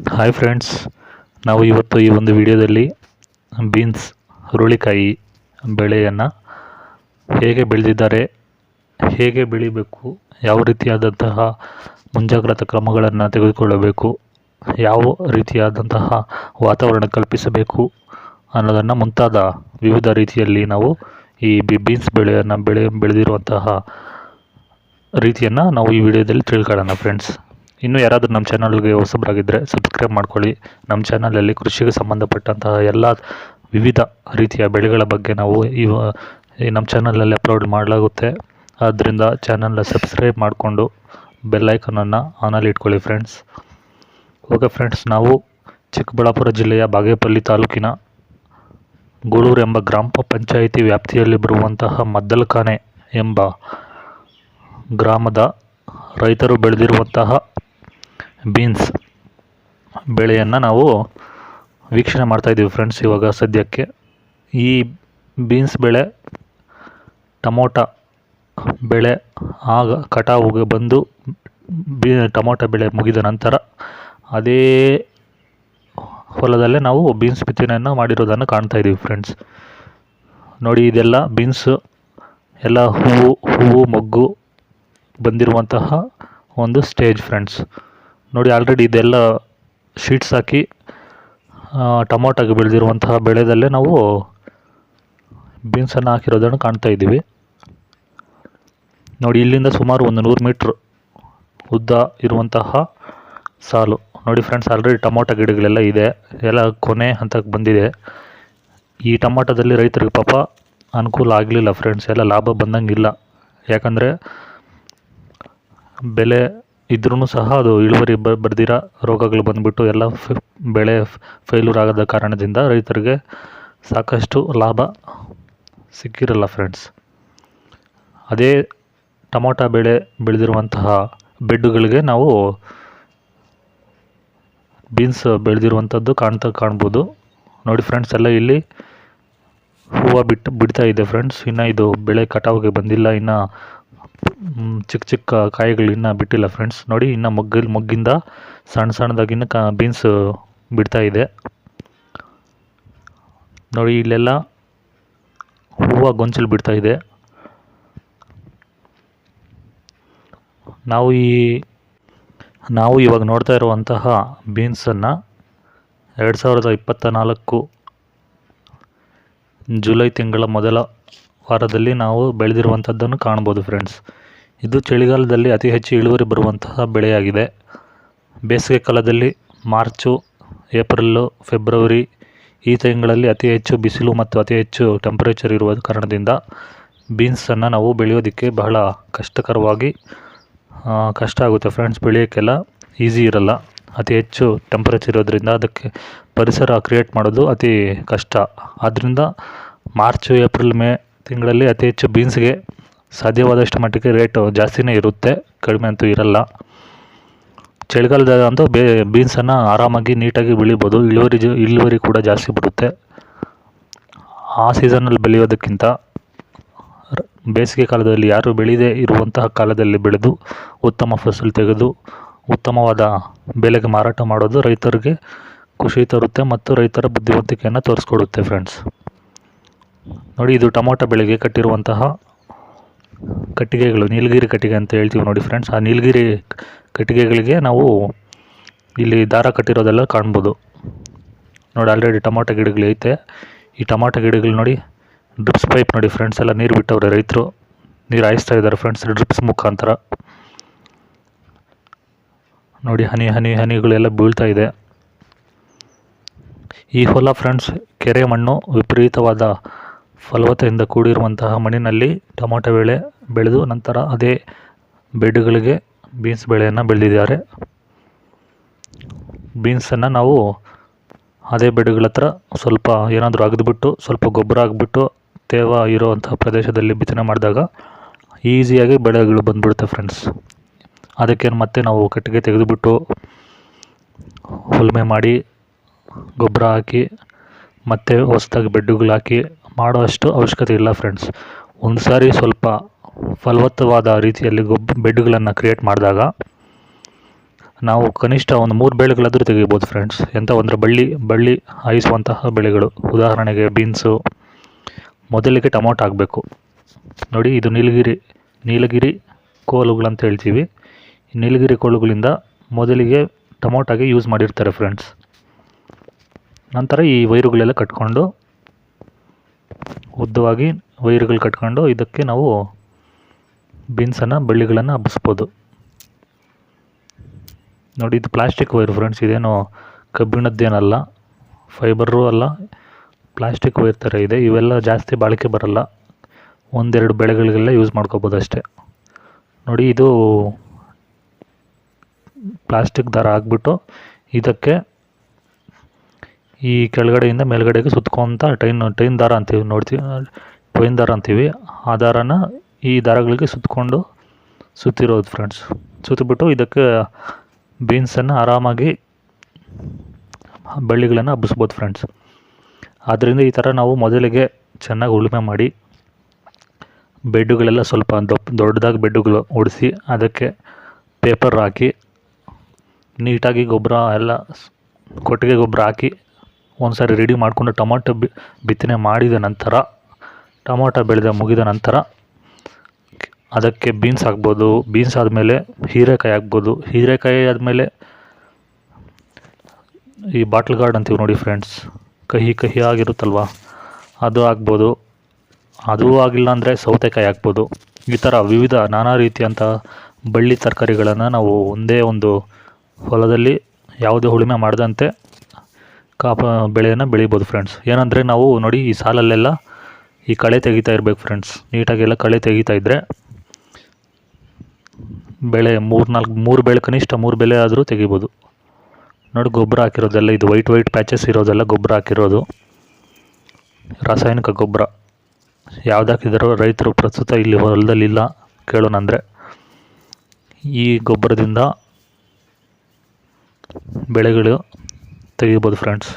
Hi friends, ನಾವು ಇವತ್ತು ಈ ಒಂದು ವಿಡಿಯೋದಲ್ಲಿ ಬೀನ್ಸ್ ಹುರುಳಿಕಾಯಿ ಬೆಳೆಯನ್ನು ಹೇಗೆ ಬೆಳೆದಿದ್ದಾರೆ, ಹೇಗೆ ಬೆಳಿಬೇಕು, ಯಾವ ರೀತಿಯಾದಂತಹ ಮುಂಜಾಗ್ರತಾ ಕ್ರಮಗಳನ್ನು ತೆಗೆದುಕೊಳ್ಳಬೇಕು, ಯಾವ ರೀತಿಯಾದಂತಹ ವಾತಾವರಣ ಕಲ್ಪಿಸಬೇಕು ಅನ್ನೋದನ್ನು ಮುಂತಾದ ವಿವಿಧ ರೀತಿಯಲ್ಲಿ ನಾವು ಈ ಬೀನ್ಸ್ ಬೆಳೆಯನ್ನು ಬೆಳೆದಿರುವಂತಹ ರೀತಿಯನ್ನು ನಾವು ಈ ವಿಡಿಯೋದಲ್ಲಿ ತಿಳ್ಕೊಳ್ಳೋಣ ಫ್ರೆಂಡ್ಸ್. ಇನ್ನೂ ಯಾರಾದರೂ ನಮ್ಮ ಚಾನಲ್ಗೆ ಹೊಸಬರಾಗಿದ್ದರೆ ಸಬ್ಸ್ಕ್ರೈಬ್ ಮಾಡ್ಕೊಳ್ಳಿ. ನಮ್ಮ ಚಾನಲಲ್ಲಿ ಕೃಷಿಗೆ ಸಂಬಂಧಪಟ್ಟಂತಹ ಎಲ್ಲ ವಿವಿಧ ರೀತಿಯ ಬೆಳೆಗಳ ಬಗ್ಗೆ ನಾವು ಈ ನಮ್ಮ ಚಾನಲಲ್ಲಿ ಅಪ್ಲೋಡ್ ಮಾಡಲಾಗುತ್ತೆ. ಆದ್ದರಿಂದ ಚಾನಲ್ನ ಸಬ್ಸ್ಕ್ರೈಬ್ ಮಾಡಿಕೊಂಡು ಬೆಲ್ಲೈಕನನ್ನು ಆನಲ್ಲಿ ಇಟ್ಕೊಳ್ಳಿ ಫ್ರೆಂಡ್ಸ್. ಓಕೆ ಫ್ರೆಂಡ್ಸ್, ನಾವು ಚಿಕ್ಕಬಳ್ಳಾಪುರ ಜಿಲ್ಲೆಯ ಬಾಗೇಪಲ್ಲಿ ತಾಲೂಕಿನ ಗೂಳೂರು ಎಂಬ ಗ್ರಾಮ ಪಂಚಾಯಿತಿ ವ್ಯಾಪ್ತಿಯಲ್ಲಿ ಬರುವಂತಹ ಮದ್ದಲಖಾನೆ ಎಂಬ ಗ್ರಾಮದ ರೈತರು ಬೆಳೆದಿರುವಂತಹ ಬೀನ್ಸ್ ಬೆಳೆಯನ್ನು ನಾವು ವೀಕ್ಷಣೆ ಮಾಡ್ತಾಯಿದ್ದೀವಿ ಫ್ರೆಂಡ್ಸ್. ಇವಾಗ ಸದ್ಯಕ್ಕೆ ಈ ಬೀನ್ಸ್ ಬೆಳೆ ಟೊಮೊಟೊ ಬೆಳೆ ಆಗ ಕಟಾವಿಗೆ ಬಂದು ಟೊಮೊಟೊ ಬೆಳೆ ಮುಗಿದ ನಂತರ ಅದೇ ಹೊಲದಲ್ಲೇ ನಾವು ಬೀನ್ಸ್ ಬಿತ್ತನೆಯನ್ನು ಮಾಡಿರೋದನ್ನು ಕಾಣ್ತಾಯಿದ್ದೀವಿ ಫ್ರೆಂಡ್ಸ್. ನೋಡಿ, ಇದೆಲ್ಲ ಬೀನ್ಸು ಎಲ್ಲ ಹೂವು ಮೊಗ್ಗು ಬಂದಿರುವಂತಹ ಒಂದು ಸ್ಟೇಜ್ ಫ್ರೆಂಡ್ಸ್. ನೋಡಿ, ಆಲ್ರೆಡಿ ಇದೆಲ್ಲ ಶೀಟ್ಸ್ ಹಾಕಿ ಟೊಮೊಟೊಗೆ ಬೆಳೆದಿರುವಂತಹ ಬೆಳೆದಲ್ಲೇ ನಾವು ಬೀನ್ಸನ್ನು ಹಾಕಿರೋದನ್ನು ಕಾಣ್ತಾ ಇದ್ದೀವಿ. ನೋಡಿ, ಇಲ್ಲಿಂದ ಸುಮಾರು ಒಂದು 100 ಮೀಟ್ರ್ ಉದ್ದ ಇರುವಂತಹ ಸಾಲು. ನೋಡಿ ಫ್ರೆಂಡ್ಸ್, ಆಲ್ರೆಡಿ ಟೊಮೊಟೊ ಗಿಡಗಳೆಲ್ಲ ಇದೆ, ಎಲ್ಲ ಕೊನೆ ಹಂತಕ್ಕೆ ಬಂದಿದೆ. ಈ ಟೊಮೊಟೊದಲ್ಲಿ ರೈತರಿಗೆ ಪಾಪ ಅನುಕೂಲ ಆಗಲಿಲ್ಲ ಫ್ರೆಂಡ್ಸ್, ಎಲ್ಲ ಲಾಭ ಬಂದಂಗಿಲ್ಲ. ಯಾಕಂದರೆ ಬೆಲೆ ಇದ್ರೂ ಸಹ ಅದು ಇಳುವರಿ ಬರ್ದಿರ ರೋಗಗಳು ಬಂದುಬಿಟ್ಟು ಎಲ್ಲ ಬೆಳೆ ಫೇಲ್ಯೂರ್ ಆಗದ ಕಾರಣದಿಂದ ರೈತರಿಗೆ ಸಾಕಷ್ಟು ಲಾಭ ಸಿಕ್ಕಿರಲ್ಲ ಫ್ರೆಂಡ್ಸ್. ಅದೇ ಟೊಮೊಟೊ ಬೆಳೆ ಬೆಳೆದಿರುವಂತಹ ಬೆಡ್ಡುಗಳಿಗೆ ನಾವು ಬೀನ್ಸ್ ಬೆಳೆದಿರುವಂಥದ್ದು ಕಾಣ್ಬೋದು. ನೋಡಿ ಫ್ರೆಂಡ್ಸ್, ಎಲ್ಲ ಇಲ್ಲಿ ಹೂವು ಬಿಡ್ತಾ ಇದೆ ಫ್ರೆಂಡ್ಸ್. ಇನ್ನು ಇದು ಬೆಳೆ ಕಟಾವಿಗೆ ಬಂದಿಲ್ಲ, ಇನ್ನು ಚಿಕ್ಕ ಚಿಕ್ಕ ಕಾಯಿಗಳು ಇನ್ನೂ ಬಿಟ್ಟಿಲ್ಲ ಫ್ರೆಂಡ್ಸ್. ನೋಡಿ, ಇನ್ನು ಮೊಗ್ಗಿಂದ ಸಣ್ಣದಾಗಿನ್ನ ಬೀನ್ಸ್ ಬಿಡ್ತಾ ಇದೆ. ನೋಡಿ, ಇಲ್ಲೆಲ್ಲ ಹೂವು ಗೊಂಚಲು ಬಿಡ್ತಾ ಇದೆ. ನಾವು ಇವಾಗ ನೋಡ್ತಾ ಇರುವಂತಹ ಬೀನ್ಸನ್ನು 2024 ಜುಲೈ ತಿಂಗಳ ಮೊದಲ ವಾರದಲ್ಲಿ ನಾವು ಬೆಳೆದಿರುವಂಥದ್ದನ್ನು ಕಾಣ್ಬೋದು ಫ್ರೆಂಡ್ಸ್. ಇದು ಚಳಿಗಾಲದಲ್ಲಿ ಅತಿ ಹೆಚ್ಚು ಇಳುವರಿ ಬರುವಂತಹ ಬೆಳೆಯಾಗಿದೆ. ಬೇಸಿಗೆ ಕಾಲದಲ್ಲಿ ಮಾರ್ಚು, ಏಪ್ರಿಲ್ಲು, ಫೆಬ್ರವರಿ ಈ ತಿಂಗಳಲ್ಲಿ ಅತಿ ಹೆಚ್ಚು ಬಿಸಿಲು ಮತ್ತು ಅತಿ ಹೆಚ್ಚು ಟೆಂಪರೇಚರ್ ಇರುವ ಕಾರಣದಿಂದ ಬೀನ್ಸನ್ನು ನಾವು ಬೆಳೆಯೋದಕ್ಕೆ ಬಹಳ ಕಷ್ಟ ಆಗುತ್ತೆ ಫ್ರೆಂಡ್ಸ್. ಬೆಳೆಯೋಕ್ಕೆಲ್ಲ ಈಸಿ ಇರಲ್ಲ, ಅತಿ ಹೆಚ್ಚು ಟೆಂಪರೇಚರ್ ಇರೋದ್ರಿಂದ ಅದಕ್ಕೆ ಪರಿಸರ ಕ್ರಿಯೇಟ್ ಮಾಡೋದು ಅತಿ ಕಷ್ಟ. ಆದ್ದರಿಂದ ಮಾರ್ಚು, ಏಪ್ರಿಲ್, ಮೇ ತಿಂಗಳಲ್ಲಿ ಅತಿ ಹೆಚ್ಚು ಬೀನ್ಸ್ಗೆ ಸಾಧ್ಯವಾದಷ್ಟು ಮಟ್ಟಿಗೆ ರೇಟು ಜಾಸ್ತಿನೇ ಇರುತ್ತೆ, ಕಡಿಮೆ ಅಂತೂ ಇರಲ್ಲ. ಚಳಿಗಾಲದಾಗ ಅಂತೂ ಬೀನ್ಸನ್ನು ಆರಾಮಾಗಿ ನೀಟಾಗಿ ಬೆಳಿಬೋದು, ಇಳುವರಿ ಕೂಡ ಜಾಸ್ತಿ ಬರುತ್ತೆ. ಆ ಸೀಸನಲ್ಲಿ ಬೆಳೆಯೋದಕ್ಕಿಂತ ಬೇಸಿಗೆ ಕಾಲದಲ್ಲಿ ಯಾರು ಬೆಳೆಯದೇ ಇರುವಂತಹ ಕಾಲದಲ್ಲಿ ಬೆಳೆದು ಉತ್ತಮ ಫಸಲು ತೆಗೆದು ಉತ್ತಮವಾದ ಬೆಲೆಗೆ ಮಾರಾಟ ಮಾಡೋದು ರೈತರಿಗೆ ಖುಷಿ ತರುತ್ತೆ ಮತ್ತು ರೈತರ ಬುದ್ಧಿವಂತಿಕೆಯನ್ನು ತೋರಿಸ್ಕೊಡುತ್ತೆ ಫ್ರೆಂಡ್ಸ್. ನೋಡಿ, ಇದು ಟೊಮೊಟೊ ಬೆಳೆಗೆ ಕಟ್ಟಿರುವಂತಹ ಕಟ್ಟಿಗೆಗಳು, ನೀಲಗಿರಿ ಕಟ್ಟಿಗೆ ಅಂತ ಹೇಳ್ತೀವಿ ನೋಡಿ ಫ್ರೆಂಡ್ಸ್. ಆ ನೀಲಗಿರಿ ಕಟ್ಟಿಗೆಗಳಿಗೆ ನಾವು ಇಲ್ಲಿ ದಾರ ಕಟ್ಟಿರೋದೆಲ್ಲ ಕಾಣ್ಬೋದು. ನೋಡಿ, ಆಲ್ರೆಡಿ ಟೊಮೊಟೊ ಗಿಡಗಳು ಐತೆ. ಈ ಟೊಮೊಟೊ ಗಿಡಗಳು ನೋಡಿ, ಡ್ರಿಪ್ಸ್ ಪೈಪ್ ನೋಡಿ ಫ್ರೆಂಡ್ಸ್, ಎಲ್ಲ ನೀರು ಬಿಟ್ಟವ್ರೆ, ರೈತರು ನೀರು ಹಾಯಿಸ್ತಾ ಇದ್ದಾರೆ ಫ್ರೆಂಡ್ಸ್ ಡ್ರಿಪ್ಸ್ ಮುಖಾಂತರ. ನೋಡಿ, ಹನಿಗಳೆಲ್ಲ ಬೀಳ್ತಾ ಇದೆ. ಈ ಹೊಲ ಫ್ರೆಂಡ್ಸ್ ಕೆರೆ ಮಣ್ಣು, ವಿಪರೀತವಾದ ಫಲವತ್ತೆಯಿಂದ ಕೂಡಿರುವಂತಹ ಮಣ್ಣಿನಲ್ಲಿ ಟೊಮೊಟೊ ಬೆಳೆ ಬೆಳೆದು ನಂತರ ಅದೇ ಬೆಡ್ಗಳಿಗೆ ಬೀನ್ಸ್ ಬೆಳೆಯನ್ನು ಬೆಳೆದಿದ್ದಾರೆ. ಬೀನ್ಸನ್ನು ನಾವು ಅದೇ ಬೆಡ್ಗಳ ಹತ್ರ ಸ್ವಲ್ಪ ಏನಾದರೂ ಅಗೆದ್ಬಿಟ್ಟು ಸ್ವಲ್ಪ ಗೊಬ್ಬರ ಹಾಕ್ಬಿಟ್ಟು ತೇವ ಇರೋವಂಥ ಪ್ರದೇಶದಲ್ಲಿ ಬಿತ್ತನೆ ಮಾಡಿದಾಗ ಈಸಿಯಾಗಿ ಬೆಳೆಗಳು ಬಂದುಬಿಡುತ್ತೆ ಫ್ರೆಂಡ್ಸ್. ಅದಕ್ಕೇನು ಮತ್ತೆ ನಾವು ಕಟ್ಟಿಗೆ ತೆಗೆದುಬಿಟ್ಟು ಉಳುಮೆ ಮಾಡಿ ಗೊಬ್ಬರ ಹಾಕಿ ಮತ್ತೆ ಹೊಸದಾಗಿ ಬೆಡ್ಡುಗಳು ಹಾಕಿ ಮಾಡೋ ಅಷ್ಟು ಅವಶ್ಯಕತೆ ಇಲ್ಲ ಫ್ರೆಂಡ್ಸ್. ಒಂದು ಸಾರಿ ಸ್ವಲ್ಪ ಫಲವತ್ತವಾದ ರೀತಿಯಲ್ಲಿ ಬೆಡ್ಡುಗಳನ್ನು ಕ್ರಿಯೇಟ್ ಮಾಡಿದಾಗ ನಾವು ಕನಿಷ್ಠ ಒಂದು 3 ಬೆಳೆಗಳಾದರೂ ತೆಗಿಬೋದು ಫ್ರೆಂಡ್ಸ್. ಎಂಥವು ಅಂದರೆ ಬಳ್ಳಿ ಹಾಯಿಸುವಂತಹ ಬೆಳೆಗಳು. ಉದಾಹರಣೆಗೆ ಬೀನ್ಸು. ಮೊದಲಿಗೆ ಟೊಮೊಟೊ ಹಾಕಬೇಕು. ನೋಡಿ, ಇದು ನೀಲಗಿರಿ ಕೋಲುಗಳಂತ ಹೇಳ್ತೀವಿ. ಈ ನೀಲಗಿರಿ ಕೋಲುಗಳಿಂದ ಮೊದಲಿಗೆ ಟೊಮೊಟೊಗೆ ಯೂಸ್ ಮಾಡಿರ್ತಾರೆ ಫ್ರೆಂಡ್ಸ್. ನಂತರ ಈ ವೈರುಗಳೆಲ್ಲ ಕಟ್ಕೊಂಡು, ಉದ್ದವಾಗಿ ವೈರುಗಳು ಕಟ್ಕೊಂಡು ಇದಕ್ಕೆ ನಾವು ಬಳ್ಳಿಗಳನ್ನು ಹಬ್ಬಿಸ್ಬೋದು. ನೋಡಿ, ಇದು ಪ್ಲಾಸ್ಟಿಕ್ ವೈರ್ ಫ್ರೆಂಡ್ಸ್. ಇದೇನು ಕಬ್ಬಿಣದ್ದೇನಲ್ಲ, ಫೈಬರು ಅಲ್ಲ, ಪ್ಲಾಸ್ಟಿಕ್ ವೈರ್ ಥರ ಇದೆ. ಇವೆಲ್ಲ ಜಾಸ್ತಿ ಬಾಳಿಕೆ ಬರಲ್ಲ, 1-2 ಬೆಳೆಗಳಿಗೆಲ್ಲ ಯೂಸ್ ಮಾಡ್ಕೋಬೋದು ಅಷ್ಟೇ. ನೋಡಿ, ಇದು ಪ್ಲಾಸ್ಟಿಕ್ ದಾರ ಹಾಕ್ಬಿಟ್ಟು ಇದಕ್ಕೆ ಈ ಕೆಳಗಡೆಯಿಂದ ಮೇಲ್ಗಡೆಗೆ ಸುತ್ಕೊಂತ ಟೈನ್ ದಾರ ಅಂತೀವಿ, ಟ್ವೈನ್ ದಾರ ಅಂತೀವಿ. ಆ ದಾರನ ಈ ದಾರಗಳಿಗೆ ಸುತ್ತಿರೋದು ಫ್ರೆಂಡ್ಸ್. ಸುತ್ತಿಬಿಟ್ಟು ಇದಕ್ಕೆ ಬೀನ್ಸನ್ನು ಆರಾಮಾಗಿ ಬಳ್ಳಿಗಳನ್ನು ಹಬ್ಬಿಸ್ಬೋದು ಫ್ರೆಂಡ್ಸ್. ಆದ್ದರಿಂದ ಈ ಥರ ನಾವು ಮೊದಲಿಗೆ ಚೆನ್ನಾಗಿ ಉಳುಮೆ ಮಾಡಿ ಬೆಡ್ಡುಗಳೆಲ್ಲ ಸ್ವಲ್ಪ ದೊಡ್ಡದಾಗಿ ಬೆಡ್ಡುಗಳು ಹೊಡಿಸಿ ಅದಕ್ಕೆ ಪೇಪರ್ ಹಾಕಿ ನೀಟಾಗಿ ಗೊಬ್ಬರ ಎಲ್ಲ ಕೊಟ್ಟಿಗೆ ಗೊಬ್ಬರ ಹಾಕಿ ಒಂದು ಸಾರಿ ರೆಡಿ ಮಾಡಿಕೊಂಡು ಟೊಮೊಟೊ ಬಿತ್ತನೆ ಮಾಡಿದ ನಂತರ, ಟೊಮೊಟೊ ಮುಗಿದ ನಂತರ ಅದಕ್ಕೆ ಬೀನ್ಸ್ ಹಾಕ್ಬೋದು. ಬೀನ್ಸ್ ಆದಮೇಲೆ ಹೀರೆಕಾಯಿ ಹಾಕ್ಬೋದು. ಹೀರೆಕಾಯಿ ಆದಮೇಲೆ ಈ ಬಾಟ್ಲ್ ಗಾರ್ಡ್ ಅಂತೀವಿ ನೋಡಿ ಫ್ರೆಂಡ್ಸ್, ಕಹಿ ಆಗಿರುತ್ತಲ್ವ, ಅದು ಹಾಕ್ಬೋದು. ಅದೂ ಆಗಿಲ್ಲ ಅಂದರೆ ಸೌತೆಕಾಯಿ ಹಾಕ್ಬೋದು. ಈ ಥರ ವಿವಿಧ ನಾನಾ ರೀತಿಯಂಥ ಬಳ್ಳಿ ತರಕಾರಿಗಳನ್ನು ನಾವು ಒಂದೇ ಒಂದು ಹೊಲದಲ್ಲಿ ಯಾವುದೇ ಉಳುಮೆ ಮಾಡದಂತೆ ಬೆಳೆಯನ್ನು ಬೆಳಿಬೋದು ಫ್ರೆಂಡ್ಸ್. ಏನಂದರೆ ನಾವು ನೋಡಿ, ಈ ಸಾಲಲ್ಲೆಲ್ಲ ಈ ಕಳೆ ತೆಗಿತಾ ಇರಬೇಕು ಫ್ರೆಂಡ್ಸ್. ನೀಟಾಗೆಲ್ಲ ಕಳೆ ತೆಗಿತಾ ಇದ್ದರೆ ಬೆಳೆ 3 ಬೆಳೆ, ಕನಿಷ್ಠ 3 ಬೆಳೆ ಆದರೂ ತೆಗಿಬೋದು. ನೋಡಿ, ಗೊಬ್ಬರ ಹಾಕಿರೋದೆಲ್ಲ ಇದು ವೈಟ್ ಪ್ಯಾಚಸ್ ಇರೋದೆಲ್ಲ ಗೊಬ್ಬರ ಹಾಕಿರೋದು, ರಾಸಾಯನಿಕ ಗೊಬ್ಬರ. ಯಾವ್ದು ಹಾಕಿದಾರೋ ರೈತರು ಪ್ರಸ್ತುತ ಇಲ್ಲಿ ಹೊಲದಲ್ಲಿ ಇಲ್ಲ ಕೇಳೋಣಂದರೆ, ಈ ಗೊಬ್ಬರದಿಂದ ಬೆಳೆಗಳು ತೆಗಿಬೋದು ಫ್ರೆಂಡ್ಸ್.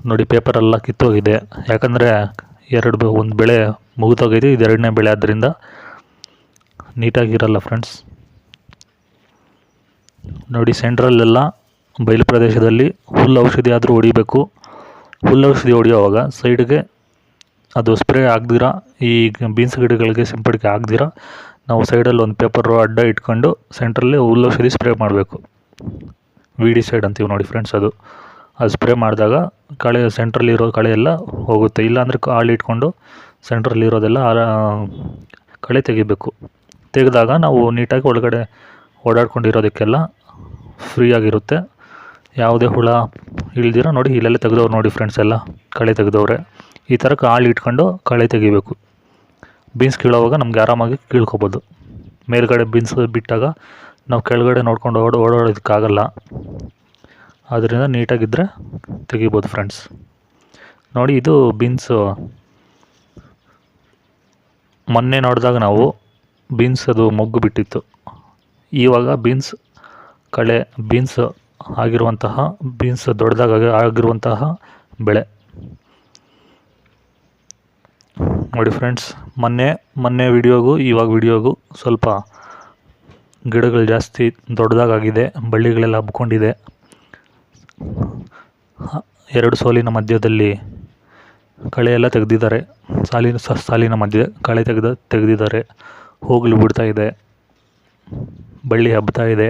ನೋಡಿ, ಪೇಪರೆಲ್ಲ ಕಿತ್ತೋಗಿದೆ, ಯಾಕಂದರೆ ಒಂದು ಬೆಳೆ ಮುಗಿದೋಗಿದೆ, ಇದು 2ನೇ ಬೆಳೆ, ಆದ್ದರಿಂದ ನೀಟಾಗಿರಲ್ಲ ಫ್ರೆಂಡ್ಸ್. ನೋಡಿ, ಸೆಂಟ್ರಲ್ಲೆಲ್ಲ ಬಯಲು ಪ್ರದೇಶದಲ್ಲಿ ಹುಲ್ಲು ಔಷಧಿ ಆದರೂ ಹೊಡಿಬೇಕು. ಹುಲ್ಲು ಔಷಧಿ ಹೊಡೆಯುವಾಗ ಸೈಡ್ಗೆ ಅದು ಸ್ಪ್ರೇ ಆಗದಿರ, ಈ ಬೀನ್ಸ್ ಗಿಡಗಳಿಗೆ ಸಿಂಪಡಿಕೆ ಆಗದಿರ ನಾವು ಸೈಡಲ್ಲಿ ಒಂದು ಪೇಪರು ಅಡ್ಡ ಇಟ್ಕೊಂಡು ಸೆಂಟ್ರಲ್ಲಿ ಹುಲ್ಲು ಔಷಧಿ ಸ್ಪ್ರೇ ಮಾಡಬೇಕು. ವಿಡಿಸೈಡ್ ಅಂತೀವಿ ನೋಡಿ ಫ್ರೆಂಡ್ಸ್, ಅದು ಸ್ಪ್ರೇ ಮಾಡಿದಾಗ ಸೆಂಟ್ರಲ್ಲಿರೋ ಕಳೆ ಎಲ್ಲ ಹೋಗುತ್ತೆ. ಇಲ್ಲಾಂದರೆ ಆಳು ಇಟ್ಕೊಂಡು ಸೆಂಟ್ರಲ್ಲಿರೋದೆಲ್ಲ ಕಳೆ ತೆಗಿಬೇಕು. ತೆಗೆದಾಗ ನಾವು ನೀಟಾಗಿ ಒಳಗಡೆ ಓಡಾಡ್ಕೊಂಡಿರೋದಕ್ಕೆಲ್ಲ ಫ್ರೀಯಾಗಿರುತ್ತೆ, ಯಾವುದೇ ಹುಳ ಇಳ್ದಿರ. ನೋಡಿ, ಇಲ್ಲೆಲ್ಲ ತೆಗೆದವ್ರು ನೋಡಿ ಫ್ರೆಂಡ್ಸ್, ಎಲ್ಲ ಕಳೆ ತೆಗೆದವ್ರೆ. ಈ ಥರ ಆಳು ಇಟ್ಕೊಂಡು ಕಳೆ ತೆಗಿಬೇಕು. ಬೀನ್ಸ್ ಕೀಳೋವಾಗ ನಮ್ಗೆ ಆರಾಮಾಗಿ ಕೀಳ್ಕೊಬೋದು. ಮೇಲ್ಗಡೆ ಬೀನ್ಸ್ ಬಿಟ್ಟಾಗ ನಾವು ಕೆಳಗಡೆ ನೋಡ್ಕೊಂಡು ಓಡಾಡೋದಕ್ಕಾಗಲ್ಲ, ಆದ್ದರಿಂದ ನೀಟಾಗಿದ್ದರೆ ತೆಗಿಬೋದು ಫ್ರೆಂಡ್ಸ್. ನೋಡಿ, ಇದು ಬೀನ್ಸು. ಮೊನ್ನೆ ನೋಡಿದಾಗ ನಾವು ಬೀನ್ಸ್ ಅದು ಮೊಗ್ಗು ಬಿಟ್ಟಿತ್ತು. ಇವಾಗ ಬೀನ್ಸ್ ಆಗಿರುವಂತಹ ಬೀನ್ಸ್ ದೊಡ್ಡದಾಗಿ ಆಗಿರುವಂತಹ ಬೆಳೆ ನೋಡಿ ಫ್ರೆಂಡ್ಸ್. ಮೊನ್ನೆ ವಿಡಿಯೋಗೂ ಇವಾಗ ವಿಡಿಯೋಗೂ ಸ್ವಲ್ಪ ಗಿಡಗಳು ಜಾಸ್ತಿ ದೊಡ್ಡದಾಗಿದೆ, ಬಳ್ಳಿಗಳೆಲ್ಲ ಹಬ್ಕೊಂಡಿದೆ. 2 ಸಾಲಿನ ಮಧ್ಯದಲ್ಲಿ ಕಳೆಯೆಲ್ಲ ತೆಗೆದಿದ್ದಾರೆ. ಸಾಲಿನ ಮಧ್ಯೆ ಕಳೆ ತೆಗೆದಿದ್ದಾರೆ. ಹೂಗಳು ಬಿಡ್ತಾ ಇದೆ, ಬಳ್ಳಿ ಹಬ್ತಾ ಇದೆ,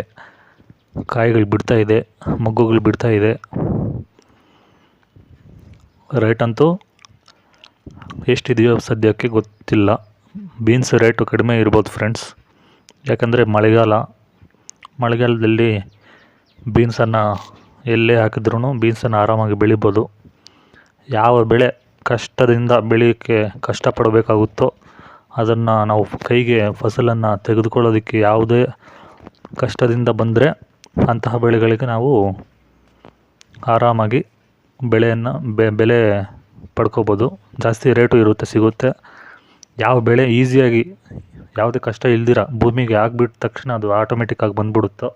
ಕಾಯಿಗಳು ಬಿಡ್ತಾ ಇದೆ, ಮೊಗ್ಗುಗಳು ಬಿಡ್ತಾ ಇದೆ. ರೇಟ್ ಅಂತೂ ಎಷ್ಟಿದೆಯೋ ಸದ್ಯಕ್ಕೆ ಗೊತ್ತಿಲ್ಲ. ಬೀನ್ಸ್ ರೇಟು ಕಡಿಮೆ ಇರ್ಬೋದು ಫ್ರೆಂಡ್ಸ್, ಯಾಕಂದರೆ ಮಳೆಗಾಲದಲ್ಲಿ ಬೀನ್ಸನ್ನು ಎಲ್ಲೇ ಹಾಕಿದ್ರೂ ಬೀನ್ಸನ್ನು ಆರಾಮಾಗಿ ಬೆಳಿಬೋದು. ಯಾವ ಬೆಳೆ ಕಷ್ಟದಿಂದ ಬೆಳೆಯೋಕ್ಕೆ ಕಷ್ಟಪಡಬೇಕಾಗುತ್ತೋ ಅದನ್ನು ನಾವು ಕೈಗೆ ಫಸಲನ್ನು ತೆಗೆದುಕೊಳ್ಳೋದಕ್ಕೆ ಯಾವುದೇ ಕಷ್ಟದಿಂದ ಬಂದರೆ ಅಂತಹ ಬೆಳೆಗಳಿಗೆ ನಾವು ಆರಾಮಾಗಿ ಬೆಲೆ ಪಡ್ಕೋಬೋದು. ಜಾಸ್ತಿ ರೇಟು ಸಿಗುತ್ತೆ. ಯಾವ ಬೆಳೆ ಈಸಿಯಾಗಿ ಯಾವುದೇ ಕಷ್ಟ ಇಲ್ದಿರ ಭೂಮಿಗೆ ಹಾಕ್ಬಿಟ್ಟ ತಕ್ಷಣ ಅದು ಆಟೋಮೆಟಿಕ್ಕಾಗಿ ಬಂದ್ಬಿಡುತ್ತೋ,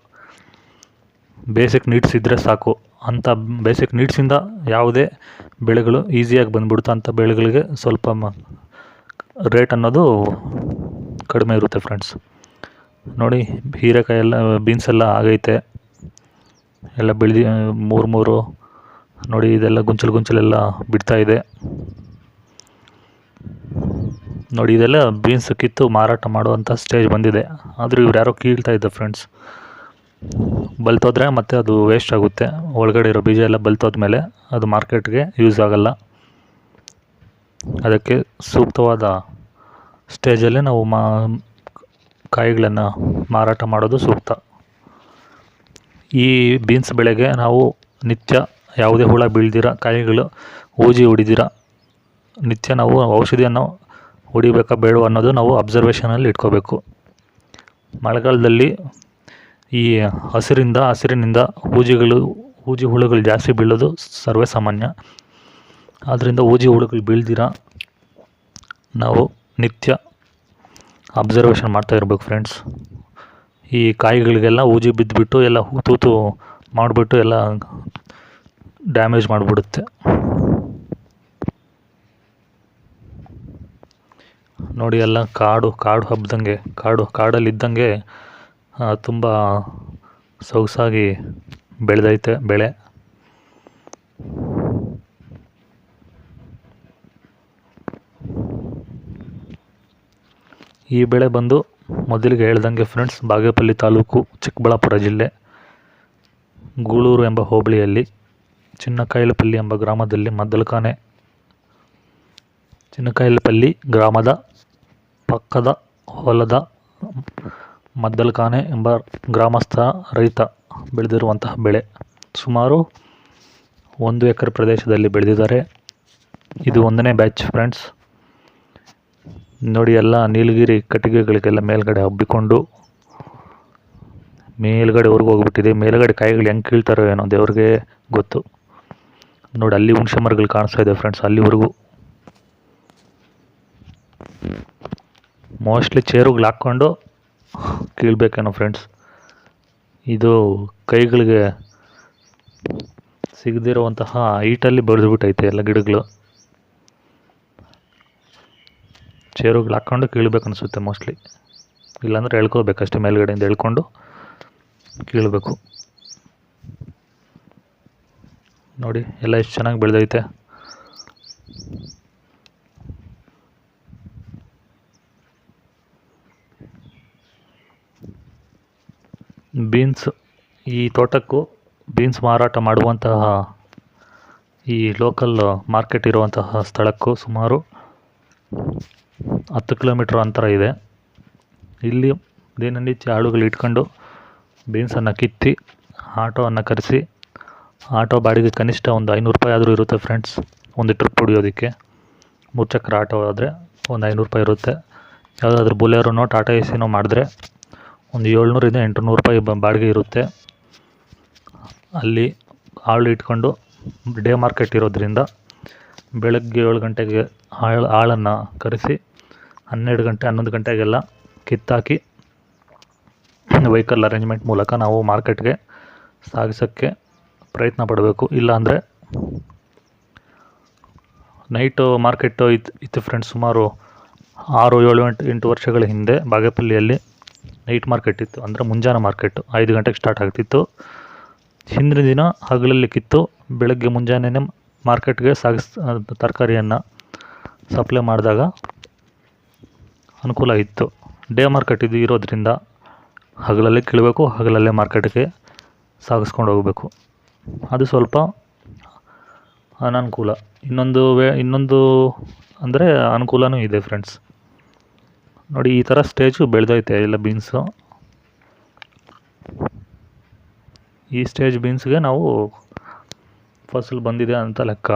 ಬೇಸಿಕ್ ನೀಡ್ಸ್ ಇದ್ದರೆ ಸಾಕು, ಅಂಥ ಬೇಸಿಕ್ ನೀಡ್ಸಿಂದ ಯಾವುದೇ ಬೆಳೆಗಳು ಈಸಿಯಾಗಿ ಬಂದ್ಬಿಡುತ್ತೋ ಅಂಥ ಬೆಳೆಗಳಿಗೆ ಸ್ವಲ್ಪ ರೇಟ್ ಅನ್ನೋದು ಕಡಿಮೆ ಇರುತ್ತೆ ಫ್ರೆಂಡ್ಸ್. ನೋಡಿ ಹೀರೆಕಾಯಿ ಎಲ್ಲ ಬೀನ್ಸ್ ಎಲ್ಲ ಆಗೈತೆ, ಎಲ್ಲ ಬೆಳೆದು ಮೂರು ನೋಡಿ ಇದೆಲ್ಲ ಗುಂಚಲೆಲ್ಲ ಬಿಡ್ತಾ ಇದೆ. ನೋಡಿ ಇದೆಲ್ಲ ಬೀನ್ಸ್ ಕಿತ್ತು ಮಾರಾಟ ಮಾಡುವಂಥ ಸ್ಟೇಜ್ ಬಂದಿದೆ. ಆದರೂ ಇವ್ರು ಯಾರೋ ಕೀಳ್ತಾ ಇದ್ದಾರೆ ಫ್ರೆಂಡ್ಸ್. ಬಲ್ತೋದ್ರೆ ಮತ್ತೆ ಅದು ವೇಸ್ಟ್ ಆಗುತ್ತೆ. ಒಳಗಡೆ ಇರೋ ಬೀಜ ಎಲ್ಲ ಬಲ್ತೋದ್ಮೇಲೆ ಅದು ಮಾರ್ಕೆಟ್ಗೆ ಯೂಸ್ ಆಗಲ್ಲ. ಅದಕ್ಕೆ ಸೂಕ್ತವಾದ ಸ್ಟೇಜಲ್ಲೇ ನಾವು ಕಾಯಿಗಳನ್ನು ಮಾರಾಟ ಮಾಡೋದು ಸೂಕ್ತ. ಈ ಬೀನ್ಸ್ ಬೆಳೆಗೆ ನಾವು ನಿತ್ಯ ಯಾವುದೇ ಹುಳ ಬೀಳ್ದಿರ, ಕಾಯಿಗಳು ಹೂಜಿ ಹೊಡಿದಿರ ನಿತ್ಯ ನಾವು ಔಷಧಿಯನ್ನು ಹೊಡಿಬೇಕಾ ಬೇಡವ ಅನ್ನೋದು ನಾವು ಅಬ್ಸರ್ವೇಷನಲ್ಲಿ ಇಟ್ಕೋಬೇಕು. ಮಳೆಗಾಲದಲ್ಲಿ ಈ ಹಸಿರಿನಿಂದ ಹೂಜಿ ಹುಳುಗಳು ಜಾಸ್ತಿ ಬೀಳೋದು ಸರ್ವೇ ಸಾಮಾನ್ಯ. ಆದ್ದರಿಂದ ಹೂಜಿ ಹುಳುಗಳು ಬೀಳ್ದಿರ ನಾವು ನಿತ್ಯ ಅಬ್ಸರ್ವೇಷನ್ ಮಾಡ್ತಾ ಇರಬೇಕು ಫ್ರೆಂಡ್ಸ್. ಈ ಕಾಯಿಗಳಿಗೆಲ್ಲ ಹೂಜಿ ಬಿದ್ದುಬಿಟ್ಟು ಎಲ್ಲ ತೂತು ಮಾಡಿಬಿಟ್ಟು ಎಲ್ಲ ಡ್ಯಾಮೇಜ್ ಮಾಡಿಬಿಡುತ್ತೆ. ನೋಡಿ ಎಲ್ಲ ಕಾಡು ಹಬ್ದಂಗೆ, ಕಾಡಲ್ಲಿದ್ದಂಗೆ ತುಂಬ ಸೊಗಸಾಗಿ ಬೆಳೆದೈತೆ ಬೆಳೆ. ಈ ಬೆಳೆ ಬಂದು ಮೊದಲಿಗೆ ಹೇಳ್ದಂಗೆ ಫ್ರೆಂಡ್ಸ್, ಬಾಗೇಪಲ್ಲಿ ತಾಲೂಕು, ಚಿಕ್ಕಬಳ್ಳಾಪುರ ಜಿಲ್ಲೆ, ಗೂಳೂರು ಎಂಬ ಹೋಬಳಿಯಲ್ಲಿ, ಚಿನ್ನಕಾಯಲಪಲ್ಲಿ ಎಂಬ ಗ್ರಾಮದಲ್ಲಿ ಚಿನ್ನಕಾಯಲಪಲ್ಲಿ ಗ್ರಾಮದ ಪಕ್ಕದ ಹೊಲದ ಮದ್ದಲಖಾನೆ ಎಂಬ ಗ್ರಾಮಸ್ಥ ರೈತ ಬೆಳೆದಿರುವಂತಹ ಬೆಳೆ. ಸುಮಾರು 1 ಎಕರೆ ಪ್ರದೇಶದಲ್ಲಿ ಬೆಳೆದಿದ್ದಾರೆ. ಇದು 1ನೇ ಬ್ಯಾಚ್ ಫ್ರೆಂಡ್ಸ್. ನೋಡಿ ಎಲ್ಲ ನೀಲಗಿರಿ ಕಟ್ಟಿಗೆಗಳಿಗೆಲ್ಲ ಮೇಲ್ಗಡೆ ಹಬ್ಬಿಕೊಂಡು ಮೇಲ್ಗಡೆವರೆಗೂ ಹೋಗ್ಬಿಟ್ಟಿದೆ. ಮೇಲ್ಗಡೆ ಕಾಯಿಗಳು ಹೆಂಗೆ ಕೀಳ್ತಾರೋ ಏನೋ ದೇವ್ರಿಗೆ ಗೊತ್ತು. ನೋಡಿ ಅಲ್ಲಿ ಹುಣಸೆ ಮರಗಳು ಕಾಣಿಸ್ತಾ ಇದೆ ಫ್ರೆಂಡ್ಸ್, ಅಲ್ಲಿವರೆಗೂ. ಮೋಸ್ಟ್ಲಿ ಚೇರುಗಳು ಹಾಕ್ಕೊಂಡು ಕೀಳ್ಬೇಕೇನೋ ಫ್ರೆಂಡ್ಸ್. ಇದು ಕೈಗಳಿಗೆ ಸಿಗದಿರುವಂತಹ ಹೈಟಲ್ಲಿ ಬೆಳೆದ್ಬಿಟ್ಟೈತೆ ಎಲ್ಲ ಗಿಡಗಳು. ಚೇರುಗಳು ಹಾಕ್ಕೊಂಡು ಕೀಳ್ಬೇಕು ಅನಿಸುತ್ತೆ ಮೋಸ್ಟ್ಲಿ. ಇಲ್ಲಾಂದರೆ ಎಳ್ಕೋಬೇಕಷ್ಟೇ, ಮೇಲ್ಗಡೆಯಿಂದ ಎಳ್ಕೊಂಡು ಕೀಳಬೇಕು. ನೋಡಿ ಎಲ್ಲ ಎಷ್ಟು ಚೆನ್ನಾಗಿ ಬೆಳೆದೈತೆ. ಬೀನ್ಸ್, ಈ ತೋಟಕ್ಕೂ ಬೀನ್ಸ್ ಮಾರಾಟ ಮಾಡುವಂತಹ ಈ ಲೋಕಲ್ ಮಾರ್ಕೆಟ್ ಇರುವಂತಹ ಸ್ಥಳಕ್ಕೂ ಸುಮಾರು 10 ಕಿಲೋಮೀಟ್ರ್ ಅಂತರ ಇದೆ. ಇಲ್ಲಿ ದಿನನಿತ್ಯ ಆಳುಗಳು ಇಟ್ಕೊಂಡು ಬೀನ್ಸನ್ನು ಕಿತ್ತಿ ಆಟೋವನ್ನು ಕರೆಸಿ, ಆಟೋ ಬಾಡಿಗೆ ಕನಿಷ್ಠ ಒಂದು 500 ರೂಪಾಯಿ ಆದರೂ ಇರುತ್ತೆ ಫ್ರೆಂಡ್ಸ್. ಒಂದು ಟ್ರಿಪ್ ಹೊಡಿಯೋದಕ್ಕೆ 3 ಚಕ್ರ ಆಟೋ ಆದರೆ ಒಂದು 500 ರೂಪಾಯಿ ಇರುತ್ತೆ. ಯಾವುದಾದ್ರೂ ಬೊಲೆರೋನೋ ಟಾಟಾ ಎಸಿನೋ ಮಾಡಿದ್ರೆ ಒಂದು 700 800 ರೂಪಾಯಿ ಬಾಡಿಗೆ ಇರುತ್ತೆ. ಅಲ್ಲಿ ಆಳು ಇಟ್ಕೊಂಡು ಡೇ ಮಾರ್ಕೆಟ್ ಇರೋದ್ರಿಂದ ಬೆಳಗ್ಗೆ 7 ಗಂಟೆಗೆ ಆಳನ್ನು ಕರೆಸಿ 12 ಗಂಟೆ 11 ಗಂಟೆಗೆಲ್ಲ ಕಿತ್ತಾಕಿ ವೆಹಿಕಲ್ ಅರೇಂಜ್ಮೆಂಟ್ ಮೂಲಕ ನಾವು ಮಾರ್ಕೆಟ್ಗೆ ಸಾಗಿಸೋಕ್ಕೆ ಪ್ರಯತ್ನ ಪಡಬೇಕು. ಇಲ್ಲಾಂದರೆ ನೈಟು ಮಾರ್ಕೆಟು ಇತ್ತು ಫ್ರೆಂಡ್ಸ್. ಸುಮಾರು 6 7 8 ವರ್ಷಗಳ ಹಿಂದೆ ಬಾಗೇಪಲ್ಲಿಯಲ್ಲಿ ನೈಟ್ ಮಾರ್ಕೆಟ್ ಇತ್ತು. ಅಂದರೆ ಮುಂಜಾನೆ ಮಾರ್ಕೆಟು 5 ಗಂಟೆಗೆ ಸ್ಟಾರ್ಟ್ ಆಗ್ತಿತ್ತು. ಹಿಂದಿನ ದಿನ ಹಗಲಲ್ಲಿ ಕಿತ್ತು ಬೆಳಗ್ಗೆ ಮುಂಜಾನೆ ಮಾರ್ಕೆಟ್ಗೆ ತರಕಾರಿಯನ್ನು ಸಪ್ಲೈ ಮಾಡಿದಾಗ ಅನುಕೂಲ ಇತ್ತು. ಡೇ ಮಾರ್ಕೆಟ್ ಇರೋದ್ರಿಂದ ಹಗಲಲ್ಲೇ ಕೀಳಬೇಕು, ಹಗಲಲ್ಲೇ ಮಾರ್ಕೆಟ್ಗೆ ಸಾಗಿಸ್ಕೊಂಡು ಹೋಗಬೇಕು. ಅದು ಸ್ವಲ್ಪ ಅನನುಕೂಲ. ಇನ್ನೊಂದು ಅಂದರೆ ಅನುಕೂಲನೂ ಇದೆ ಫ್ರೆಂಡ್ಸ್. ನೋಡಿ ಈ ಥರ ಸ್ಟೇಜು ಬೆಳೆದೈತೆ ಎಲ್ಲ ಬೀನ್ಸು. ಈ ಸ್ಟೇಜ್ ಬೀನ್ಸ್ಗೆ ನಾವು ಫಸಲು ಬಂದಿದೆ ಅಂತ ಲೆಕ್ಕ.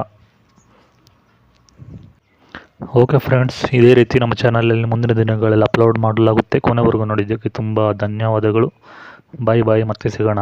ಓಕೆ ಫ್ರೆಂಡ್ಸ್, ಇದೇ ರೀತಿ ನಮ್ಮ ಚಾನಲಲ್ಲಿ ಮುಂದಿನ ದಿನಗಳಲ್ಲಿ ಅಪ್ಲೋಡ್ ಮಾಡಲಾಗುತ್ತೆ. ಕೊನೆವರೆಗೂ ನೋಡಿದ್ದಕ್ಕೆ ತುಂಬ ಧನ್ಯವಾದಗಳು. ಬಾಯ್, ಮತ್ತೆ ಸಿಗೋಣ.